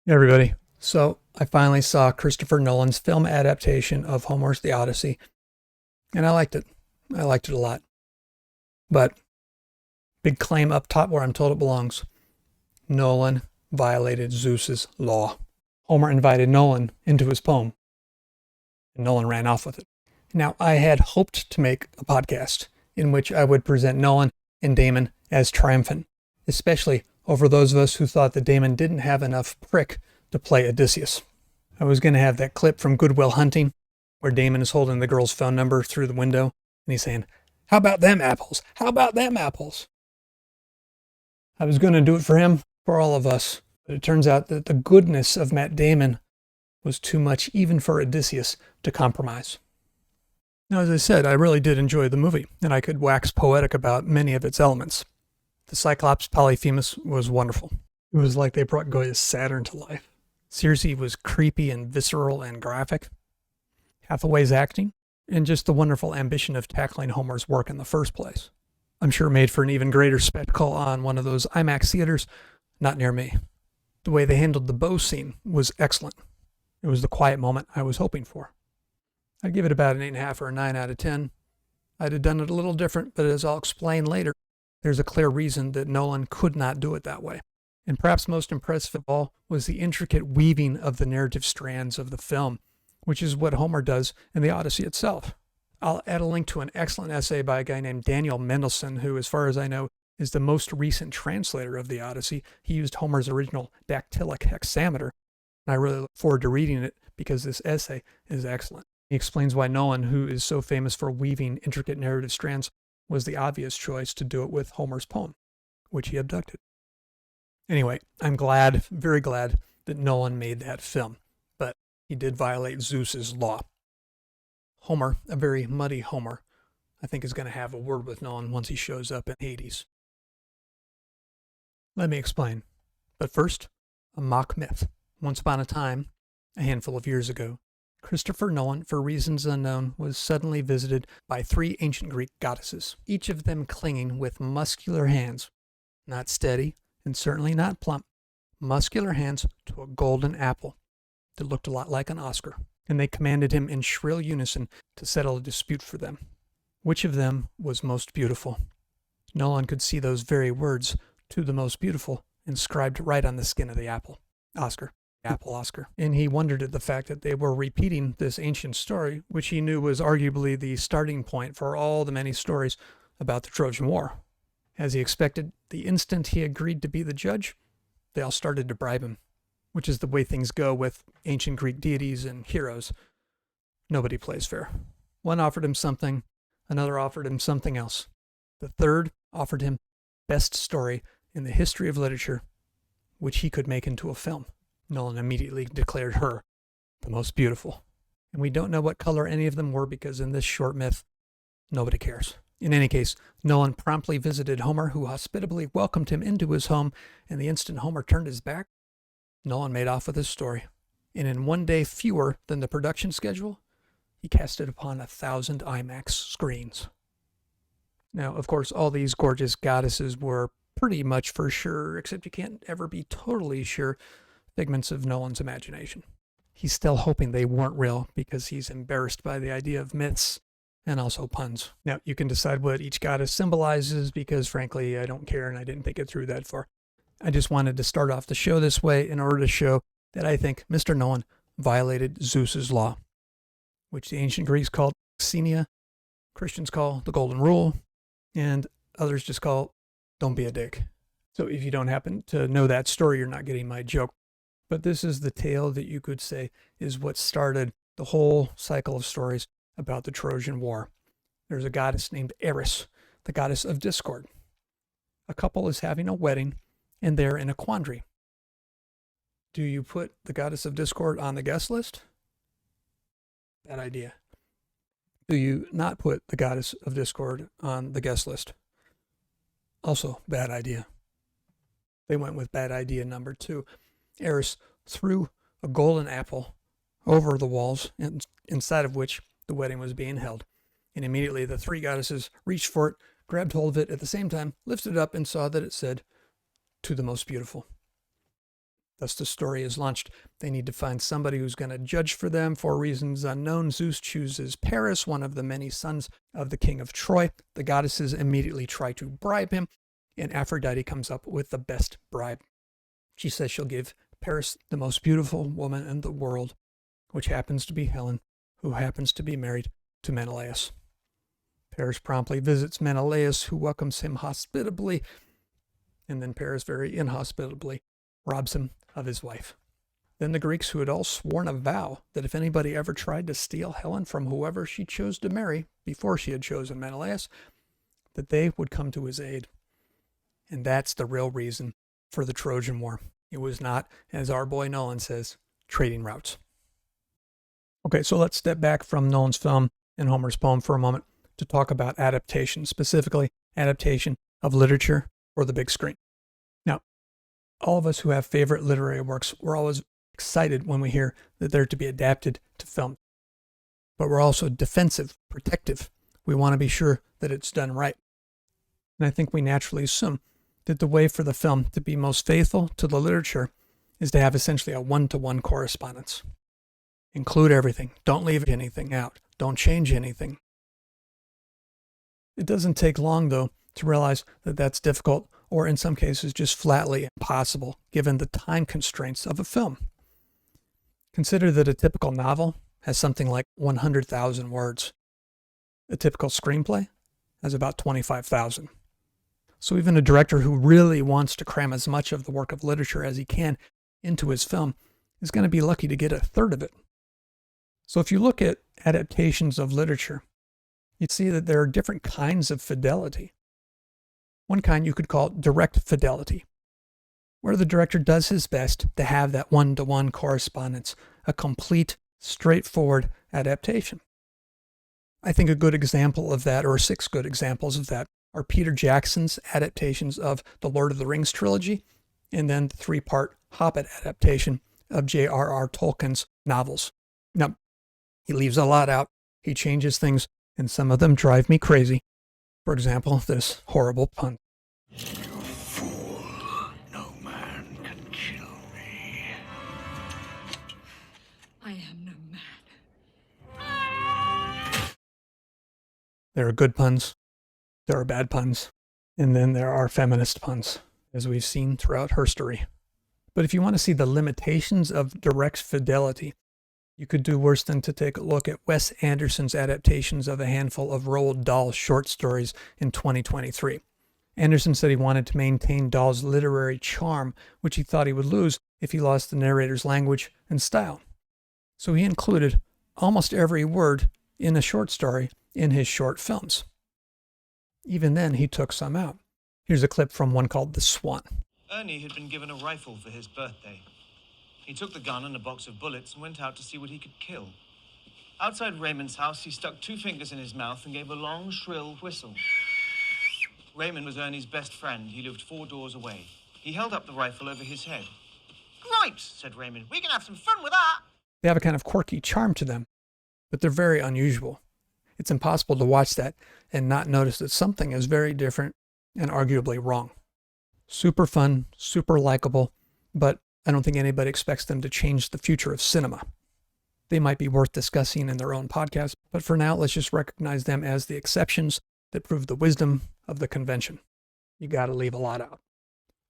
Hey everybody. So I finally saw Christopher Nolan's film adaptation of Homer's The Odyssey, and I liked it. I liked it a lot. But big claim up top where I'm told it belongs. Nolan violated Zeus's law. Homer invited Nolan into his poem, and Nolan ran off with it. Now, I had hoped to make a podcast in which I would present Nolan and Damon as triumphant, especially over those of us who thought that Damon didn't have enough prick to play Odysseus. I was going to have that clip from Good Will Hunting where Damon is holding the girl's phone number through the window and he's saying, "How about them apples? How about them apples?" I was going to do it for him, for all of us, but it turns out that the goodness of Matt Damon was too much even for Odysseus to compromise. Now, as I said, I really did enjoy the movie, and I could wax poetic about many of its elements. The Cyclops Polyphemus was wonderful. It was like they brought Goya's Saturn to life. Circe was creepy and visceral and graphic. Hathaway's acting, and just the wonderful ambition of tackling Homer's work in the first place. I'm sure made for an even greater spectacle on one of those IMAX theaters, not near me. The way they handled the bow scene was excellent. It was the quiet moment I was hoping for. I'd give it about an 8.5 or a 9 out of 10. I'd have done it a little different, but as I'll explain later, there's a clear reason that Nolan could not do it that way. And perhaps most impressive of all was the intricate weaving of the narrative strands of the film, which is what Homer does in the Odyssey itself. I'll add a link to an excellent essay by a guy named Daniel Mendelsohn, who, as far as I know, is the most recent translator of the Odyssey. He used Homer's original dactylic hexameter, and I really look forward to reading it because this essay is excellent. He explains why Nolan, who is so famous for weaving intricate narrative strands, was the obvious choice to do it with Homer's poem, which he abducted. Anyway, I'm glad, very glad, that Nolan made that film, but he did violate Zeus's law. Homer, a very muddy Homer, I think is going to have a word with Nolan once he shows up in Hades. Let me explain. But first, a mock myth. Once upon a time, a handful of years ago, Christopher Nolan, for reasons unknown, was suddenly visited by 3 ancient Greek goddesses, each of them clinging with muscular hands, not steady and certainly not plump, muscular hands to a golden apple that looked a lot like an Oscar, and they commanded him in shrill unison to settle a dispute for them. Which of them was most beautiful? Nolan could see those very words, "to the most beautiful," inscribed right on the skin of the apple. Oscar. Apple Oscar. And he wondered at the fact that they were repeating this ancient story, which he knew was arguably the starting point for all the many stories about the Trojan War. As he expected, the instant he agreed to be the judge, they all started to bribe him, which is the way things go with ancient Greek deities and heroes. Nobody plays fair. One offered him something, another offered him something else. The third offered him best story in the history of literature, which he could make into a film. Nolan immediately declared her the most beautiful. And we don't know what color any of them were because in this short myth, nobody cares. In any case, Nolan promptly visited Homer, who hospitably welcomed him into his home, and the instant Homer turned his back, Nolan made off with his story. And in one day fewer than the production schedule, he cast it upon 1,000 IMAX screens. Now, of course, all these gorgeous goddesses were pretty much for sure, except you can't ever be totally sure, figments of Nolan's imagination. He's still hoping they weren't real because he's embarrassed by the idea of myths and also puns. Now, you can decide what each goddess symbolizes because, frankly, I don't care and I didn't think it through that far. I just wanted to start off the show this way in order to show that I think Mr. Nolan violated Zeus's law, which the ancient Greeks called Xenia, Christians call the Golden Rule, and others just call don't be a dick. So if you don't happen to know that story, you're not getting my joke. But this is the tale that you could say is what started the whole cycle of stories about the Trojan War. There's a goddess named Eris, the goddess of discord. A couple is having a wedding, and they're in a quandary. Do you put the goddess of discord on the guest list? Bad idea. Do you not put the goddess of discord on the guest list? Also, bad idea. They went with bad idea number 2. Eris threw a golden apple over the walls, inside of which the wedding was being held. And immediately the 3 goddesses reached for it, grabbed hold of it at the same time, lifted it up, and saw that it said, "To the most beautiful." Thus the story is launched. They need to find somebody who's going to judge for them for reasons unknown. Zeus chooses Paris, one of the many sons of the king of Troy. The goddesses immediately try to bribe him, and Aphrodite comes up with the best bribe. She says she'll give Paris the most beautiful woman in the world, which happens to be Helen, who happens to be married to Menelaus. Paris promptly visits Menelaus, who welcomes him hospitably, and then Paris very inhospitably robs him of his wife. Then the Greeks, who had all sworn a vow that if anybody ever tried to steal Helen from whoever she chose to marry before she had chosen Menelaus, that they would come to his aid. And that's the real reason for the Trojan War. It was not, as our boy Nolan says, trading routes. Okay, so let's step back from Nolan's film and Homer's poem for a moment to talk about adaptation, specifically adaptation of literature for the big screen. Now, all of us who have favorite literary works, we're always excited when we hear that they're to be adapted to film. But we're also defensive, protective. We want to be sure that it's done right. And I think we naturally assume that the way for the film to be most faithful to the literature is to have essentially a one-to-one correspondence. Include everything. Don't leave anything out. Don't change anything. It doesn't take long, though, to realize that that's difficult, or in some cases just flatly impossible, given the time constraints of a film. Consider that a typical novel has something like 100,000 words. A typical screenplay has about 25,000. So even a director who really wants to cram as much of the work of literature as he can into his film is going to be lucky to get a third of it. So if you look at adaptations of literature, you see that there are different kinds of fidelity. One kind you could call direct fidelity, where the director does his best to have that one-to-one correspondence, a complete, straightforward adaptation. I think a good example of that, or 6 good examples of that, are Peter Jackson's adaptations of the Lord of the Rings trilogy, and then the 3-part Hobbit adaptation of J.R.R. Tolkien's novels. Now, he leaves a lot out, he changes things, and some of them drive me crazy. For example, this horrible pun. You fool, no man can kill me. I am no man. There are good puns, there are bad puns, and then there are feminist puns, as we've seen throughout history. But if you want to see the limitations of direct fidelity, you could do worse than to take a look at Wes Anderson's adaptations of a handful of Roald Dahl short stories in 2023. Anderson said he wanted to maintain Dahl's literary charm, which he thought he would lose if he lost the narrator's language and style. So he included almost every word in a short story in his short films. Even then, he took some out. Here's a clip from one called The Swan. Ernie had been given a rifle for his birthday. He took the gun and a box of bullets and went out to see what he could kill. Outside Raymond's house, he stuck 2 fingers in his mouth and gave a long, shrill whistle. Raymond was Ernie's best friend. He lived 4 doors away. He held up the rifle over his head. "Gripes," said Raymond. "We can have some fun with that." They have a kind of quirky charm to them, but they're very unusual. It's impossible to watch that and not notice that something is very different and arguably wrong. Super fun, super likable, but I don't think anybody expects them to change the future of cinema. They might be worth discussing in their own podcast, but for now, let's just recognize them as the exceptions that prove the wisdom of the convention. You got to leave a lot out.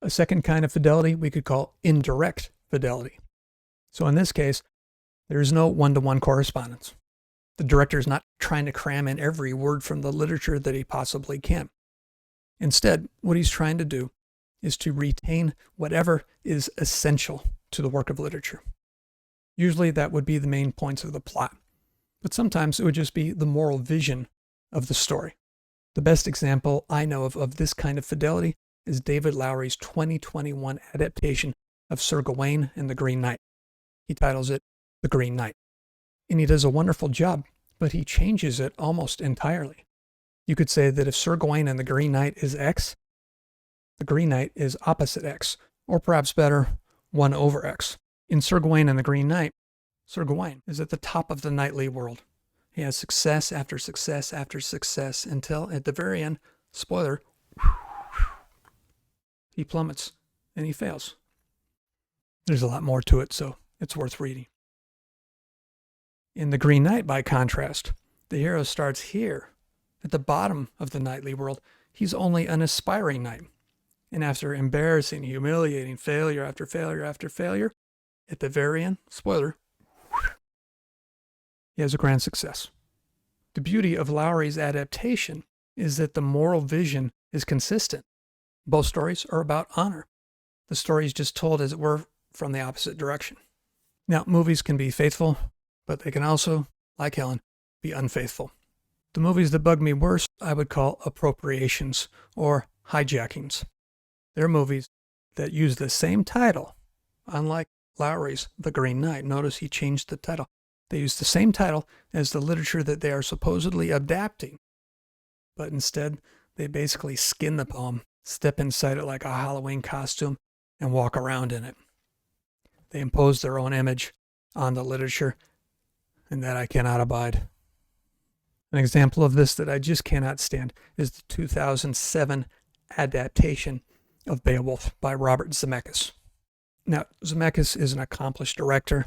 A second kind of fidelity we could call indirect fidelity. So in this case, there is no one-to-one correspondence. The director is not trying to cram in every word from the literature that he possibly can. Instead, what he's trying to do is to retain whatever is essential to the work of literature. Usually that would be the main points of the plot, but sometimes it would just be the moral vision of the story. The best example I know of this kind of fidelity is David Lowery's 2021 adaptation of Sir Gawain and the Green Knight. He titles it The Green Knight. And he does a wonderful job, but he changes it almost entirely. You could say that if Sir Gawain and the Green Knight is X, the Green Knight is opposite X, or perhaps better, 1 over X. In Sir Gawain and the Green Knight, Sir Gawain is at the top of the knightly world. He has success after success after success until, at the very end, spoiler, he plummets and he fails. There's a lot more to it, so it's worth reading. In The Green Knight, by contrast, the hero starts here, at the bottom of the knightly world. He's only an aspiring knight. And after embarrassing, humiliating failure after failure after failure, at the very end, spoiler, he has a grand success. The beauty of Lowry's adaptation is that the moral vision is consistent. Both stories are about honor. The story is just told, as it were, from the opposite direction. Now, movies can be faithful, but they can also, like Helen, be unfaithful. The movies that bug me worst I would call appropriations or hijackings. They're movies that use the same title, unlike Lowry's The Green Knight. Notice he changed the title. They use the same title as the literature that they are supposedly adapting, but instead they basically skin the poem, step inside it like a Halloween costume, and walk around in it. They impose their own image on the literature, and that I cannot abide. An example of this that I just cannot stand is the 2007 adaptation of Beowulf by Robert Zemeckis. Now, Zemeckis is an accomplished director,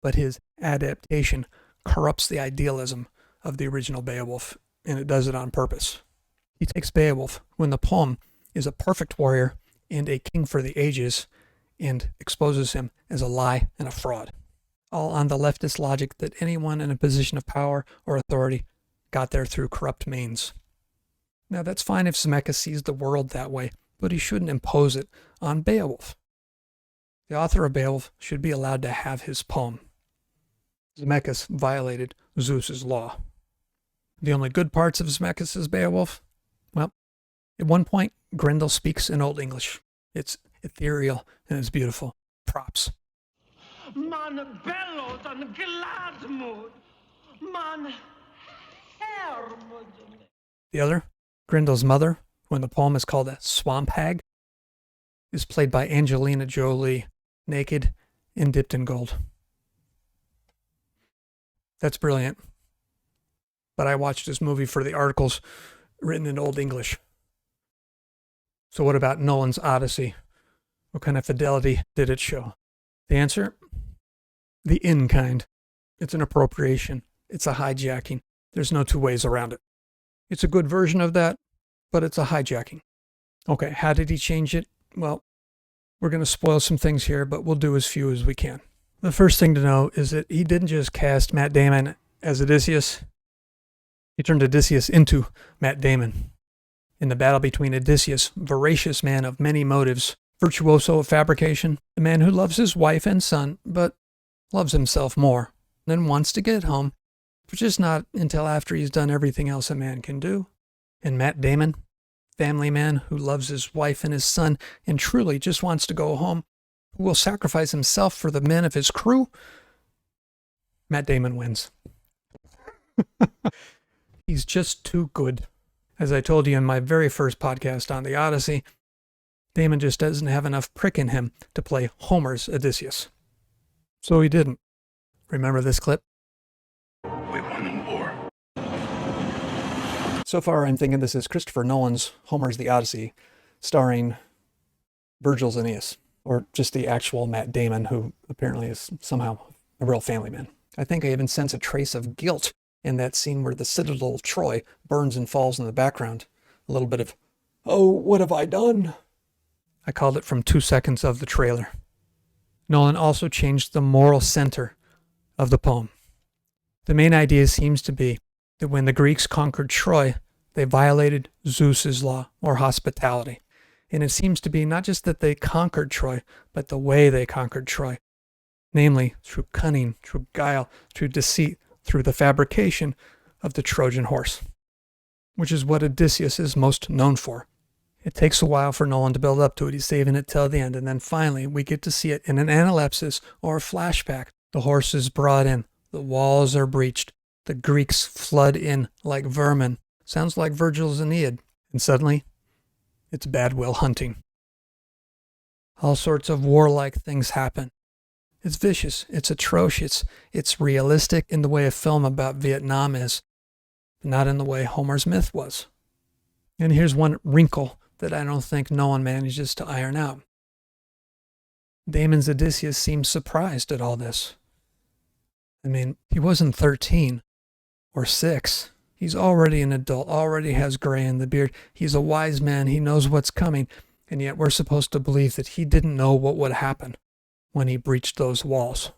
but his adaptation corrupts the idealism of the original Beowulf, and it does it on purpose. He takes Beowulf, who in the poem is a perfect warrior and a king for the ages, and exposes him as a lie and a fraud, all on the leftist logic that anyone in a position of power or authority got there through corrupt means. Now, that's fine if Zemeckis sees the world that way, but he shouldn't impose it on Beowulf. The author of Beowulf should be allowed to have his poem. Zemeckis violated Zeus's law. The only good parts of Zemeckis' Beowulf? Well, at one point, Grendel speaks in Old English. It's ethereal and it's beautiful. Props. Man bellows and glad mood. Man hermod. The other, Grendel's mother, who in the poem is called a swamp hag, is played by Angelina Jolie, naked and dipped in gold. That's brilliant. But I watched this movie for the articles written in Old English. So what about Nolan's Odyssey? What kind of fidelity did it show? The answer? The in kind. It's an appropriation. It's a hijacking. There's no two ways around it. It's a good version of that, but it's a hijacking. Okay, how did he change it? Well, we're going to spoil some things here, but we'll do as few as we can. The first thing to know is that he didn't just cast Matt Damon as Odysseus. He turned Odysseus into Matt Damon. In the battle between Odysseus, voracious man of many motives, virtuoso of fabrication, the man who loves his wife and son, but loves himself more, and wants to get home, but just not until after he's done everything else a man can do. And Matt Damon, family man who loves his wife and his son and truly just wants to go home, who will sacrifice himself for the men of his crew, Matt Damon wins. He's just too good. As I told you in my very first podcast on the Odyssey, Damon just doesn't have enough prick in him to play Homer's Odysseus. So he didn't. Remember this clip? We won in war. So far, I'm thinking this is Christopher Nolan's Homer's The Odyssey, starring Virgil's Aeneas, or just the actual Matt Damon, who apparently is somehow a real family man. I think I even sense a trace of guilt in that scene where the citadel of Troy burns and falls in the background. A little bit of, oh, what have I done? I called it from 2 seconds of the trailer. Nolan also changed the moral center of the poem. The main idea seems to be that when the Greeks conquered Troy, they violated Zeus's law, or hospitality. And it seems to be not just that they conquered Troy, but the way they conquered Troy. Namely, through cunning, through guile, through deceit, through the fabrication of the Trojan horse, which is what Odysseus is most known for. It takes a while for Nolan to build up to it. He's saving it till the end, and then finally we get to see it in an analepsis or a flashback. The horse is brought in, the walls are breached, the Greeks flood in like vermin. Sounds like Virgil's Aeneid. And suddenly, it's bad will hunting. All sorts of warlike things happen. It's vicious, it's atrocious, it's realistic in the way a film about Vietnam is, but not in the way Homer's myth was. And here's one wrinkle that I don't think Nolan manages to iron out. Damon's Odysseus seems surprised at all this. I mean, he wasn't 13 or 6. He's already an adult, already has gray in the beard. He's a wise man. He knows what's coming. And yet we're supposed to believe that he didn't know what would happen when he breached those walls.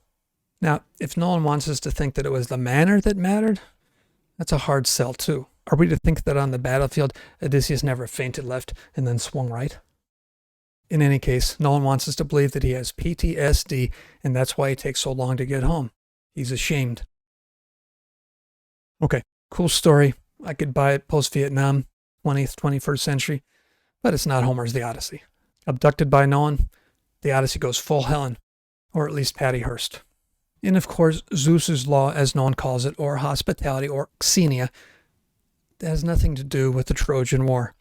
Now, if Nolan wants us to think that it was the manner that mattered, that's a hard sell too. Are we to think that on the battlefield, Odysseus never feinted left and then swung right? In any case, Nolan wants us to believe that he has PTSD, and that's why he takes so long to get home. He's ashamed. Okay, cool story. I could buy it post-Vietnam, 20th, 21st century, but it's not Homer's The Odyssey. Abducted by Nolan, The Odyssey goes full Helen, or at least Patty Hearst. And of course, Zeus's law, as Nolan calls it, or hospitality, or Xenia, that has nothing to do with the Trojan War.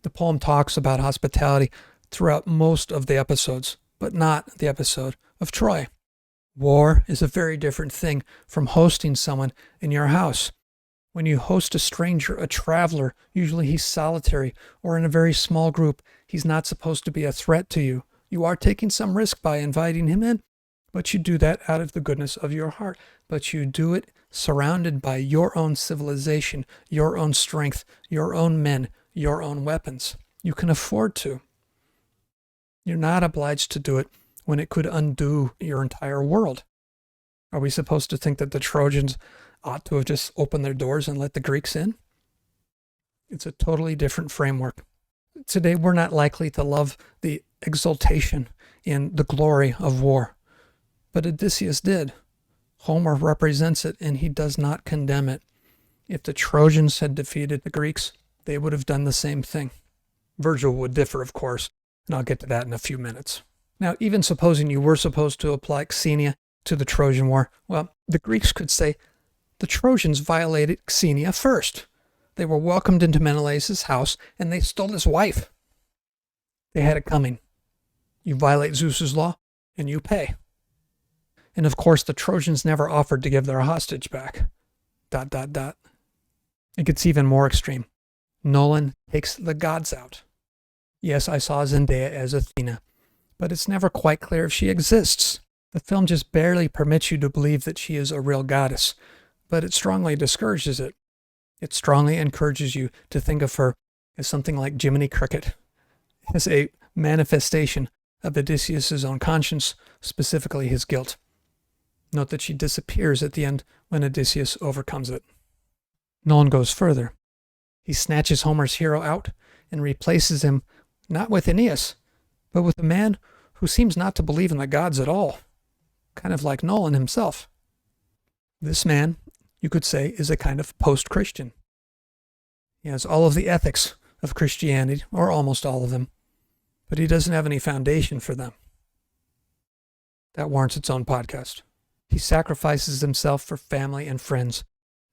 The poem talks about hospitality throughout most of the episodes, but not the episode of Troy. War is a very different thing from hosting someone in your house. When you host a stranger, a traveler, usually he's solitary or in a very small group, he's not supposed to be a threat to you. You are taking some risk by inviting him in, but you do that out of the goodness of your heart. But you do it surrounded by your own civilization, your own strength, your own men, your own weapons. You can afford to. You're not obliged to do it when it could undo your entire world. Are we supposed to think that the Trojans ought to have just opened their doors and let the Greeks in? It's a totally different framework. Today, we're not likely to love the exaltation in the glory of war. But Odysseus did. Homer represents it, and he does not condemn it. If the Trojans had defeated the Greeks, they would have done the same thing. Virgil would differ, of course, and I'll get to that in a few minutes. Now, even supposing you were supposed to apply Xenia to the Trojan War, well, the Greeks could say the Trojans violated Xenia first. They were welcomed into Menelaus' house, and they stole his wife. They had it coming. You violate Zeus's law, and you pay. And of course, the Trojans never offered to give their hostage back. ... It gets even more extreme. Nolan takes the gods out. Yes, I saw Zendaya as Athena, but it's never quite clear if she exists. The film just barely permits you to believe that she is a real goddess, but it strongly discourages it. It strongly encourages you to think of her as something like Jiminy Cricket, as a manifestation of Odysseus' own conscience, specifically his guilt. Note that she disappears at the end when Odysseus overcomes it. Nolan goes further. He snatches Homer's hero out and replaces him not with Aeneas, but with a man who seems not to believe in the gods at all, kind of like Nolan himself. This man, you could say, is a kind of post-Christian. He has all of the ethics of Christianity, or almost all of them, but he doesn't have any foundation for them. That warrants its own podcast. He sacrifices himself for family and friends,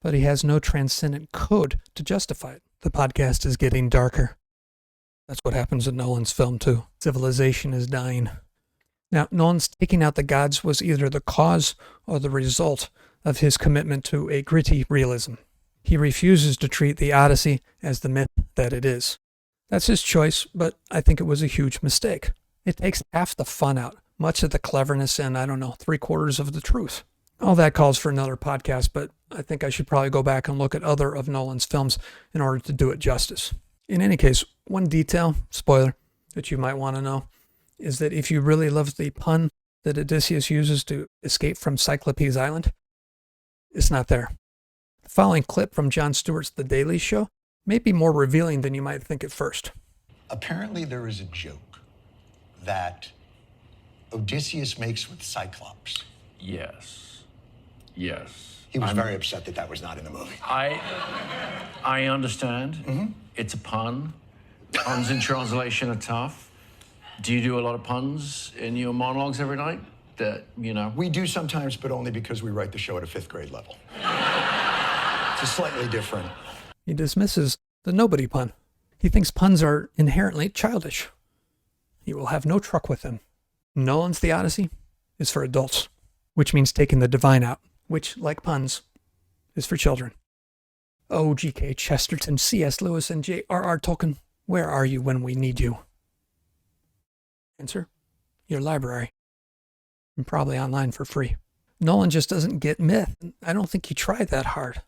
but he has no transcendent code to justify it. The podcast is getting darker. That's what happens in Nolan's film, too. Civilization is dying. Now, Nolan's taking out the gods was either the cause or the result of his commitment to a gritty realism. He refuses to treat the Odyssey as the myth that it is. That's his choice, but I think it was a huge mistake. It takes half the fun out, much of the cleverness, and, 3/4 of the truth. All that calls for another podcast, but I think I should probably go back and look at other of Nolan's films in order to do it justice. In any case, one detail, spoiler, that you might want to know is that if you really love the pun that Odysseus uses to escape from Cyclopes Island, it's not there. The following clip from Jon Stewart's The Daily Show may be more revealing than you might think at first. Apparently there is a joke that Odysseus makes with Cyclops. Yes. He was very upset that that was not in the movie. I understand. Mm-hmm. It's a pun. Puns in translation are tough. Do you do a lot of puns in your monologues every night? We do sometimes, but only because we write the show at a 5th grade level. It's a slightly different. He dismisses the nobody pun. He thinks puns are inherently childish. You will have no truck with them. Nolan's The Odyssey is for adults, which means taking the divine out, which, like puns, is for children. Oh, G.K. Chesterton, C.S. Lewis, and J.R.R. Tolkien, where are you when we need you? Answer, your library, and probably online for free. Nolan just doesn't get myth. I don't think he tried that hard.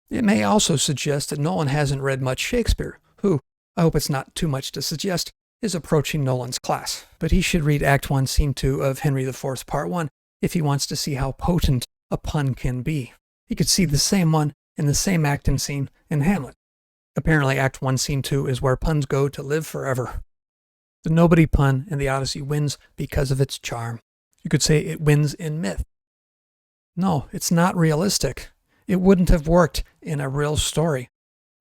It may also suggest that Nolan hasn't read much Shakespeare, who, I hope it's not too much to suggest, is approaching Nolan's class. But he should read Act 1, Scene 2 of Henry IV, Part 1 if he wants to see how potent a pun can be. He could see the same one in the same act and scene in Hamlet. Apparently, Act 1, Scene 2 is where puns go to live forever. The nobody pun in the Odyssey wins because of its charm. You could say it wins in myth. No, it's not realistic. It wouldn't have worked in a real story.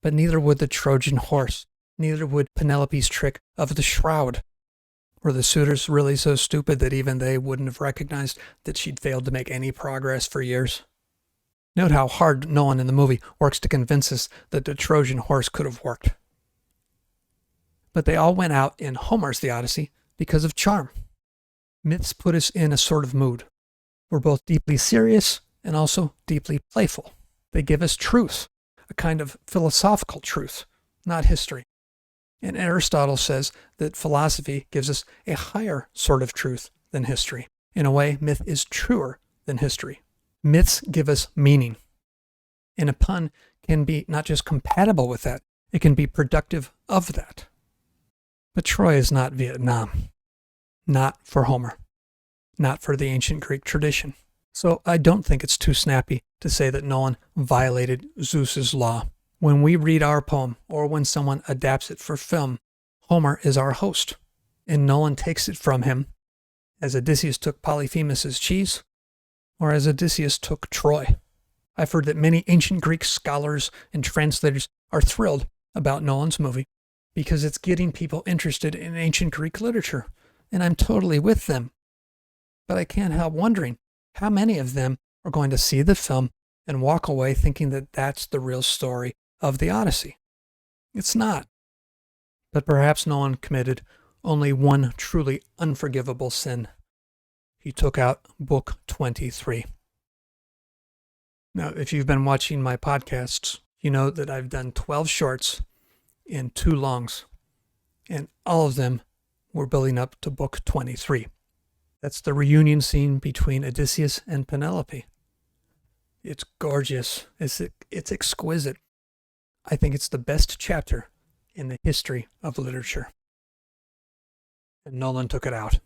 But neither would the Trojan horse. Neither would Penelope's trick of the shroud. Were the suitors really so stupid that even they wouldn't have recognized that she'd failed to make any progress for years? Note how hard Nolan in the movie works to convince us that the Trojan horse could have worked. But they all went out in Homer's The Odyssey because of charm. Myths put us in a sort of mood. We're both deeply serious and also deeply playful. They give us truth, a kind of philosophical truth, not history. And Aristotle says that philosophy gives us a higher sort of truth than history. In a way, myth is truer than history. Myths give us meaning. And a pun can be not just compatible with that, it can be productive of that. But Troy is not Vietnam. Not for Homer. Not for the ancient Greek tradition. So I don't think it's too snappy to say that Nolan violated Zeus's law. When we read our poem, or when someone adapts it for film, Homer is our host, and Nolan takes it from him, as Odysseus took Polyphemus's cheese, or as Odysseus took Troy. I've heard that many ancient Greek scholars and translators are thrilled about Nolan's movie because it's getting people interested in ancient Greek literature, and I'm totally with them. But I can't help wondering how many of them are going to see the film and walk away thinking that that's the real story of the Odyssey. It's not. But perhaps Nolan committed only one truly unforgivable sin. He took out Book 23. Now, if you've been watching my podcasts, you know that I've done 12 shorts and 2 longs, and all of them were building up to Book 23. That's the reunion scene between Odysseus and Penelope. It's gorgeous. It's exquisite. I think it's the best chapter in the history of literature. And Nolan took it out.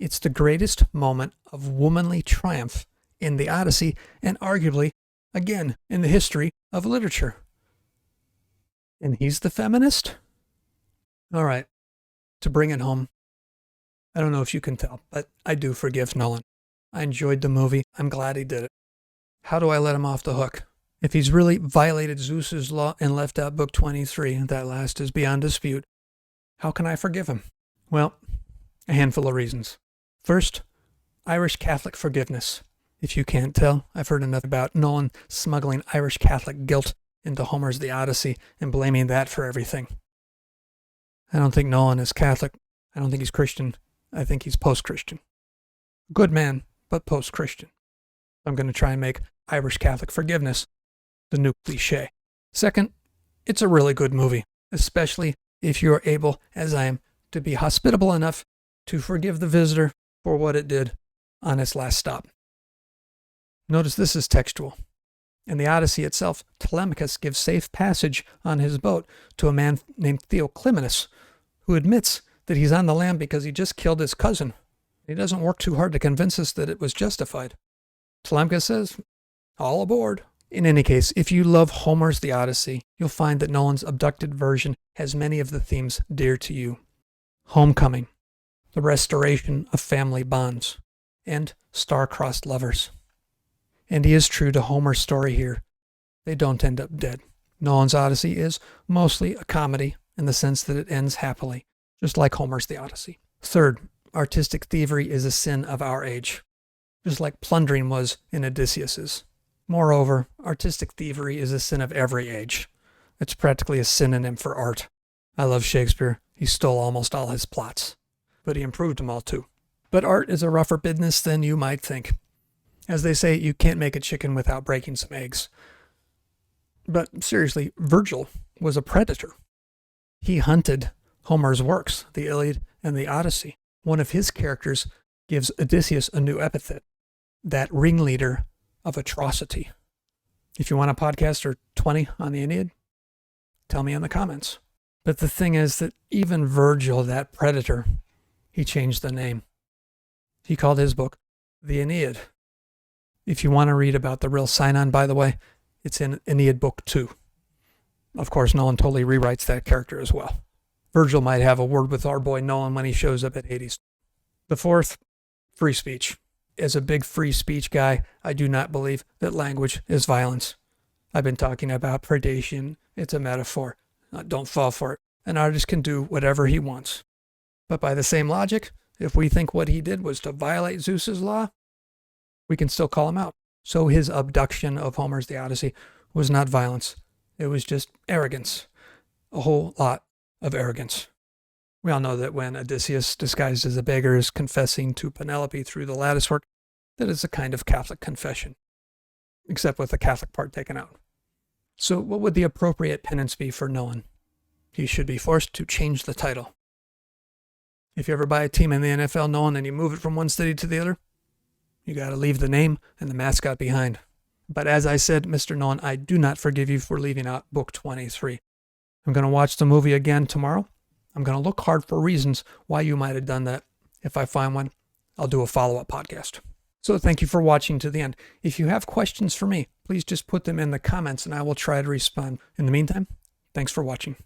It's the greatest moment of womanly triumph in the Odyssey, and arguably, again, in the history of literature. And he's the feminist? All right, to bring it home, I don't know if you can tell, but I do forgive Nolan. I enjoyed the movie. I'm glad he did it. How do I let him off the hook? If he's really violated Zeus's law and left out Book 23, that last is beyond dispute, how can I forgive him? Well, a handful of reasons. First, Irish Catholic forgiveness. If you can't tell, I've heard enough about Nolan smuggling Irish Catholic guilt into Homer's The Odyssey and blaming that for everything. I don't think Nolan is Catholic. I don't think he's Christian. I think he's post-Christian. Good man, but post-Christian. I'm going to try and make Irish Catholic forgiveness the new cliche. Second, it's a really good movie, especially if you're able, as I am, to be hospitable enough to forgive the visitor for what it did on its last stop. Notice this is textual. In the Odyssey itself, Telemachus gives safe passage on his boat to a man named Theoclymenus, who admits that he's on the lam because he just killed his cousin. He doesn't work too hard to convince us that it was justified. Telemachus says, all aboard. In any case, if you love Homer's The Odyssey, you'll find that Nolan's abducted version has many of the themes dear to you. Homecoming, the restoration of family bonds, and star-crossed lovers. And he is true to Homer's story here. They don't end up dead. Nolan's Odyssey is mostly a comedy in the sense that it ends happily, just like Homer's The Odyssey. Third, artistic thievery is a sin of our age, just like plundering was in Odysseus's. Moreover, artistic thievery is a sin of every age. It's practically a synonym for art. I love Shakespeare. He stole almost all his plots, but he improved them all too. But art is a rougher business than you might think. As they say, you can't make a chicken without breaking some eggs. But seriously, Virgil was a predator. He hunted Homer's works, the Iliad and the Odyssey. one of his characters gives Odysseus a new epithet, that ringleader of atrocity. If you want a podcast or 20 on the Aeneid, tell me in the comments. But the thing is that even Virgil, that predator, he changed the name. He called his book The Aeneid. If you want to read about the real Sinon, by the way, it's in Aeneid Book 2. Of course, Nolan totally rewrites that character as well. Virgil might have a word with our boy Nolan when he shows up at Hades. The fourth, free speech. As a big free speech guy, I do not believe that language is violence. I've been talking about predation. It's a metaphor. Don't fall for it. An artist can do whatever he wants. But by the same logic, if we think what he did was to violate Zeus's law, we can still call him out. So his abduction of Homer's The Odyssey was not violence. It was just arrogance. A whole lot of arrogance. We all know that when Odysseus, disguised as a beggar, is confessing to Penelope through the lattice work, that is a kind of Catholic confession, except with the Catholic part taken out. So what would the appropriate penance be for Nolan? He should be forced to change the title. If you ever buy a team in the NFL, Nolan, and you move it from one city to the other, you got to leave the name and the mascot behind. But as I said, Mr. Nolan, I do not forgive you for leaving out Book 23. I'm going to watch the movie again tomorrow. I'm going to look hard for reasons why you might have done that. If I find one, I'll do a follow-up podcast. So thank you for watching to the end. If you have questions for me, please just put them in the comments and I will try to respond. In the meantime, thanks for watching.